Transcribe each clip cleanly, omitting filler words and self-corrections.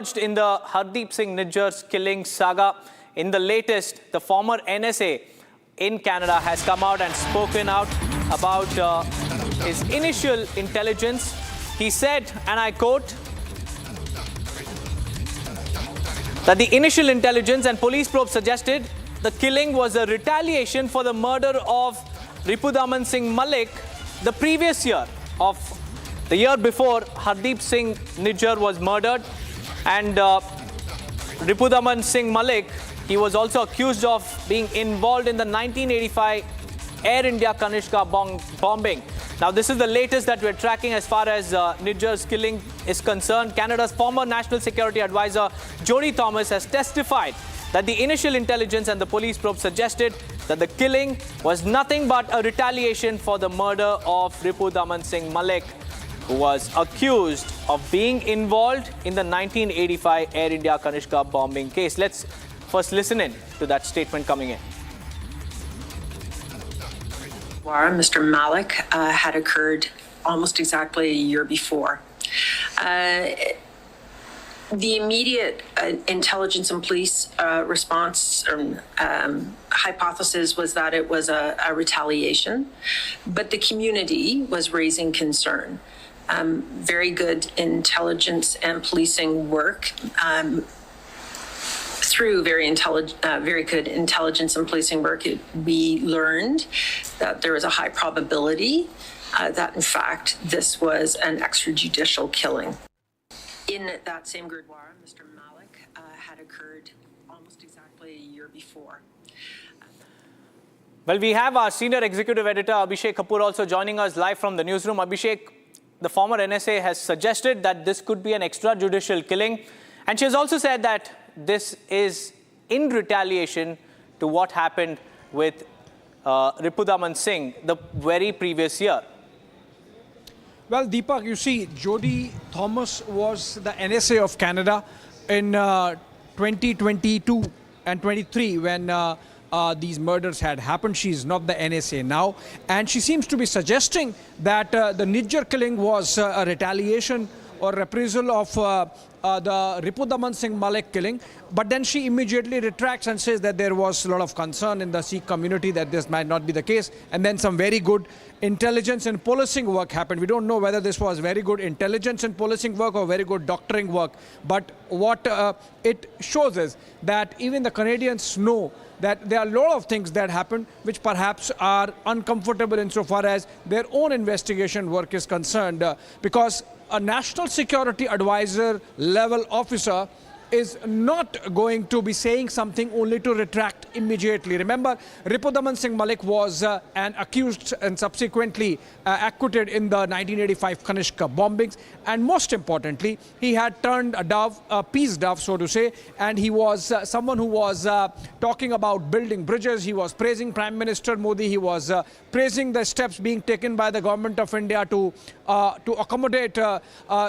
In the Hardeep Singh Nijjar's killing saga, in the latest, the former NSA in Canada has come out and spoken out about his initial intelligence. He said, and I quote, that the initial intelligence and police probe suggested the killing was a retaliation for the murder of Retaliation Singh Malik the previous year. Of the year before, Hardeep Singh Nijjar was murdered. And Retaliation Singh Malik, he was also accused of being involved in the 1985 Air India Kanishka bombing. Now, this is the latest that we're tracking as far as Nijjar's killing is concerned. Canada's former National Security Advisor, Jodie Thomas, has testified that the initial intelligence and the police probe suggested that the killing was nothing but a retaliation for the murder of Retaliation Singh Malik, who was accused of being involved in the 1985 Air India Kanishka bombing case. Let's first listen in to that statement coming in. Mr. Malik had occurred almost exactly a year before. The immediate intelligence and police response or hypothesis was that it was a retaliation, but the community was raising concern. Very good intelligence and policing work through very good intelligence and policing work, we learned that there was a high probability that, in fact, this was an extrajudicial killing. In that same Gurdwara, Mr. Malik had occurred almost exactly a year before. Well, we have our senior executive editor, Abhishek Kapoor, also joining us live from the newsroom. Abhishek, the former NSA has suggested that this could be an extrajudicial killing. And she has also said that this is in retaliation to what happened with Retaliation Singh the very previous year. Well, Deepak, you see, Jodie Thomas was the NSA of Canada in 2022 and 23 when these murders had happened. She's not the NSA now. And she seems to be suggesting that the Nijjar killing was a retaliation or reprisal of the Retaliation Singh Malik killing. But then she immediately retracts and says that there was a lot of concern in the Sikh community that this might not be the case. And then some very good intelligence and policing work happened. We don't know whether this was very good intelligence and policing work or very good doctoring work. But what it shows is that even the Canadians know that there are a lot of things that happen which perhaps are uncomfortable insofar as their own investigation work is concerned. Because a national security advisor level officer is not going to be saying something only to retract immediately. Remember, Retaliation Singh Malik was an accused and subsequently acquitted in the 1985 Kanishka bombings. And most importantly, he had turned a dove, a peace dove, so to say, and he was someone who was talking about building bridges. He was praising Prime Minister Modi. He was praising the steps being taken by the government of India to accommodate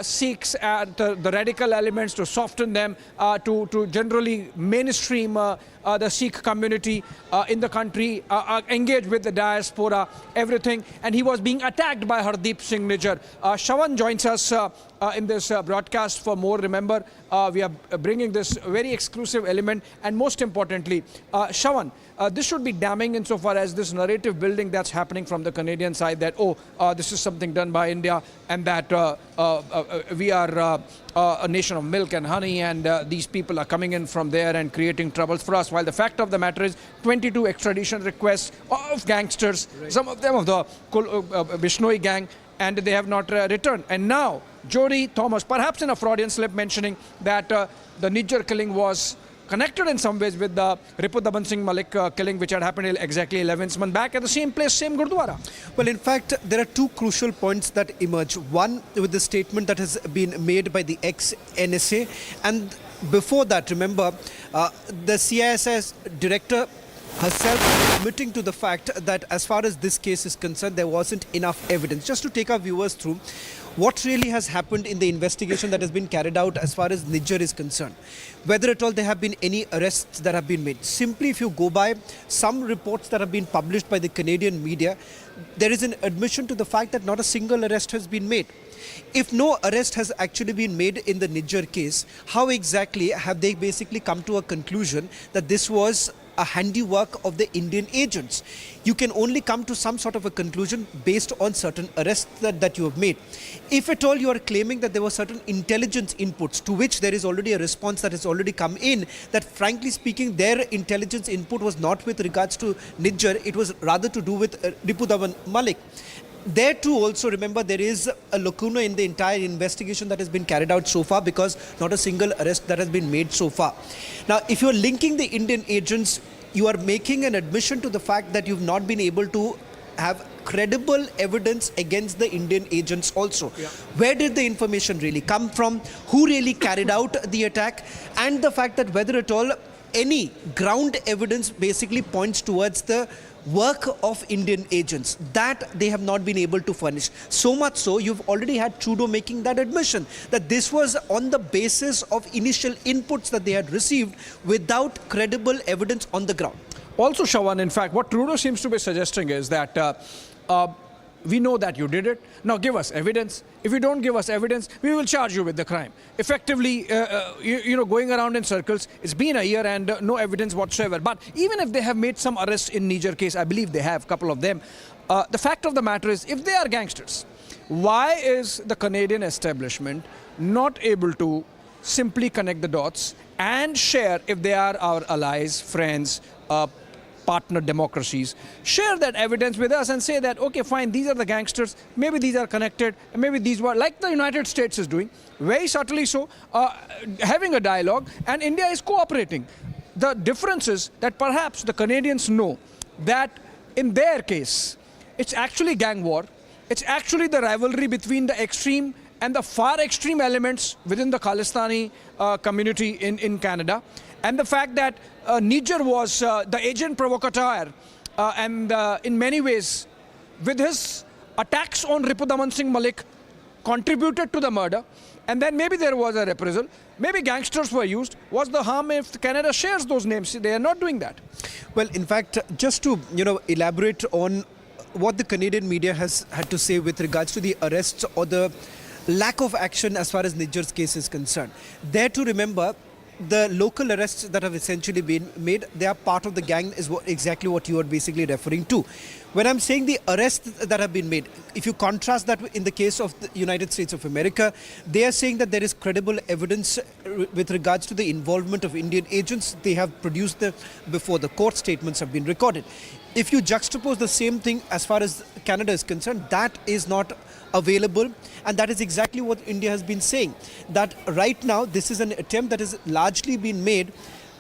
Sikhs, the radical elements, to soften them, to generally mainstream the Sikh community in the country, engage with the diaspora, everything. And he was being attacked by Hardeep Singh Nijjar. Shawan joins us in this broadcast for more. Remember, we are bringing this very exclusive element. And most importantly, Shawan, this should be damning insofar as this narrative building that's happening from the Canadian side that, this is something done by India and that we are a nation of milk and honey and these people are coming in from there and creating troubles for us. While the fact of the matter is 22 extradition requests of gangsters, some of them of the Bishnoi gang, and they have not returned. And now, Jodie Thomas, perhaps in a Freudian slip, mentioning that the Nijjar killing was connected in some ways with the Retaliation Singh Malik killing, which had happened exactly 11 months back at the same place, same Gurdwara. Well, in fact, there are two crucial points that emerge. One, with the statement that has been made by the ex-NSA. And before that, remember, the CIS's director herself admitting to the fact that as far as this case is concerned, there wasn't enough evidence. Just to take our viewers through what really has happened in the investigation that has been carried out as far as Nijjar is concerned. Whether at all there have been any arrests that have been made. Simply if you go by some reports that have been published by the Canadian media, there is an admission to the fact that not a single arrest has been made. If no arrest has actually been made in the Nijjar case, how exactly have they basically come to a conclusion that this was a handiwork of the Indian agents? You can only come to some sort of a conclusion based on certain arrests that you have made. If at all you are claiming that there were certain intelligence inputs to which there is already a response that has already come in, that frankly speaking their intelligence input was not with regards to Nijjar, it was rather to do with Ripudaman Malik. There too also remember there is a lacuna in the entire investigation that has been carried out so far, because not a single arrest that has been made so far. Now if you are linking the Indian agents, you are making an admission to the fact that you've not been able to have credible evidence against the Indian agents also. Yeah. Where did the information really come from? Who really carried out the attack? And the fact that whether at all any ground evidence basically points towards the work of Indian agents, that they have not been able to furnish. So much so, you've already had Trudeau making that admission that this was on the basis of initial inputs that they had received without credible evidence on the ground. Also, Shawan, in fact, what Trudeau seems to be suggesting is that we know that you did it. Now give us evidence. If you don't give us evidence, we will charge you with the crime. Effectively, going around in circles. It's been a year and no evidence whatsoever. But even if they have made some arrests in Nijjar case, I believe they have, a couple of them. The fact of the matter is, if they are gangsters, why is the Canadian establishment not able to simply connect the dots and share, if they are our allies, friends, partner democracies, share that evidence with us and say that, okay, fine, these are the gangsters, maybe these are connected, and maybe these were, like the United States is doing, very subtly so, having a dialogue, and India is cooperating. The difference is that perhaps the Canadians know that in their case, it's actually gang war, it's actually the rivalry between the extreme and the far extreme elements within the Khalistani community in Canada. And the fact that Nijjar was the agent provocateur and in many ways, with his attacks on Ripudaman Singh Malik, contributed to the murder. And then maybe there was a reprisal. Maybe gangsters were used. What's the harm if Canada shares those names? They are not doing that. Well, in fact, just to elaborate on what the Canadian media has had to say with regards to the arrests or the lack of action as far as Nijjar's case is concerned. There to remember, the local arrests that have essentially been made, they are part of the gang, is exactly what you are basically referring to. When I'm saying the arrests that have been made, if you contrast that in the case of the United States of America, they are saying that there is credible evidence with regards to the involvement of Indian agents. They have produced them before the court, statements have been recorded. If you juxtapose the same thing as far as Canada is concerned, that is not available, and that is exactly what India has been saying, that right now this is an attempt that has largely been made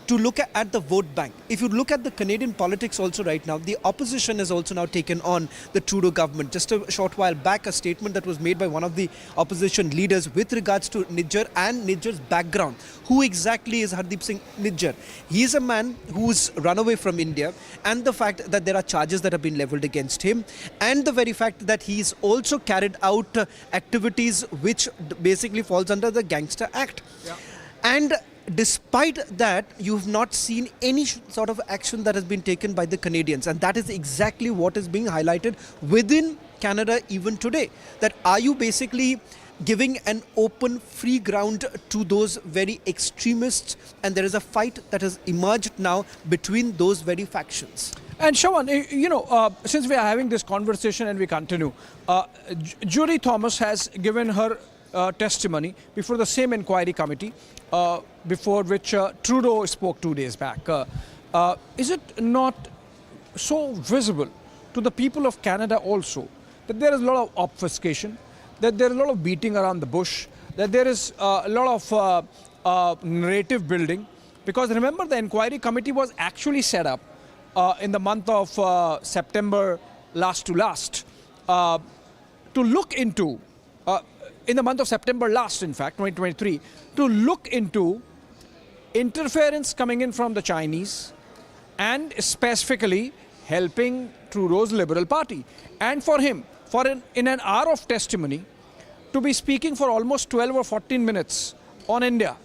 to look at the vote bank. If you look at the Canadian politics also right now, the opposition has also now taken on the Trudeau government. Just a short while back, a statement that was made by one of the opposition leaders with regards to Nijjar and Nijjar's background. Who exactly is Hardeep Singh Nijjar? He is a man who's run away from India, and the fact that there are charges that have been leveled against him, and the very fact that he's also carried out activities which basically falls under the Gangster Act. Yeah. And despite that, you've not seen any sort of action that has been taken by the Canadians, and that is exactly what is being highlighted within Canada even today. That are you basically giving an open, free ground to those very extremists, and there is a fight that has emerged now between those very factions. And Shawan, since we are having this conversation and we continue, Judy Thomas has given her testimony before the same inquiry committee before which Trudeau spoke 2 days back. Is it not so visible to the people of Canada also that there is a lot of obfuscation, that there is a lot of beating around the bush, that there is a lot of narrative building? Because remember, the inquiry committee was actually set up in the month of September last to look into in the month of September last, in fact, 2023, to look into interference coming in from the Chinese and specifically helping Trudeau's Liberal Party. And for him, in an hour of testimony, to be speaking for almost 12 or 14 minutes on India.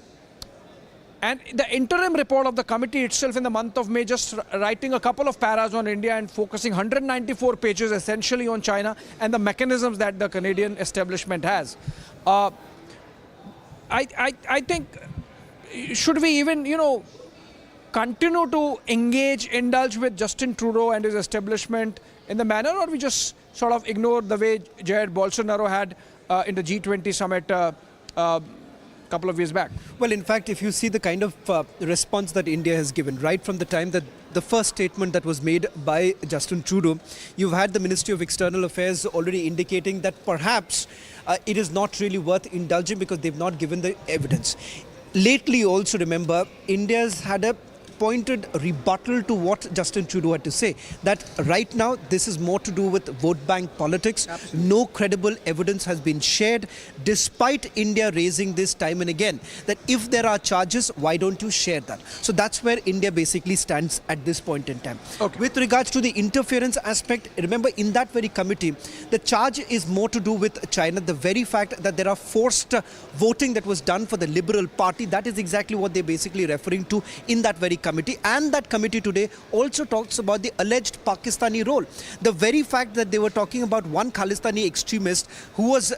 And the interim report of the committee itself in the month of May, just writing a couple of paras on India and focusing 194 pages essentially on China and the mechanisms that the Canadian establishment has. I think, should we even, continue to indulge with Justin Trudeau and his establishment in the manner, or we just sort of ignore the way Jair Bolsonaro had in the G20 summit couple of years back? Well, in fact, if you see the kind of response that India has given, right from the time that the first statement that was made by Justin Trudeau, you've had the Ministry of External Affairs already indicating that perhaps it is not really worth indulging because they've not given the evidence. Lately, also remember, India's had a pointed rebuttal to what Justin Trudeau had to say, that right now this is more to do with vote bank politics. Absolutely. No credible evidence has been shared, despite India raising this time and again, that if there are charges, why don't you share that? So that's where India basically stands at this point in time. Okay. With regards to the interference aspect, remember in that very committee, the charge is more to do with China. The very fact that there are forced voting that was done for the Liberal Party, that is exactly what they're basically referring to in that very committee. And that committee today also talks about the alleged Pakistani role. The very fact that they were talking about one Khalistani extremist who was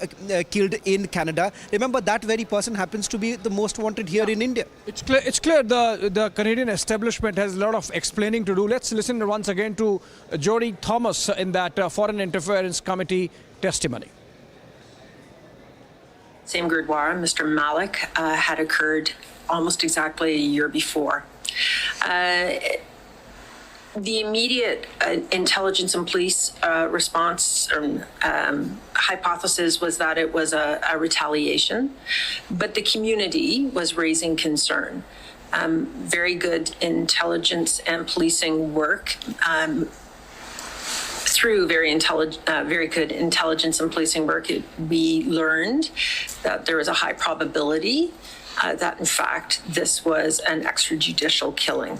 killed in Canada. Remember, that very person happens to be the most wanted here in India. It's clear the Canadian establishment has a lot of explaining to do. Let's listen once again to Jodie Thomas in that Foreign Interference Committee testimony. Same Gurdwara, Mr. Malik, had occurred almost exactly a year before. The immediate intelligence and police response hypothesis was that it was a retaliation, but the community was raising concern. Very good intelligence and policing work through very good intelligence and policing work, we learned that there was a high probability that, in fact, this was an extrajudicial killing.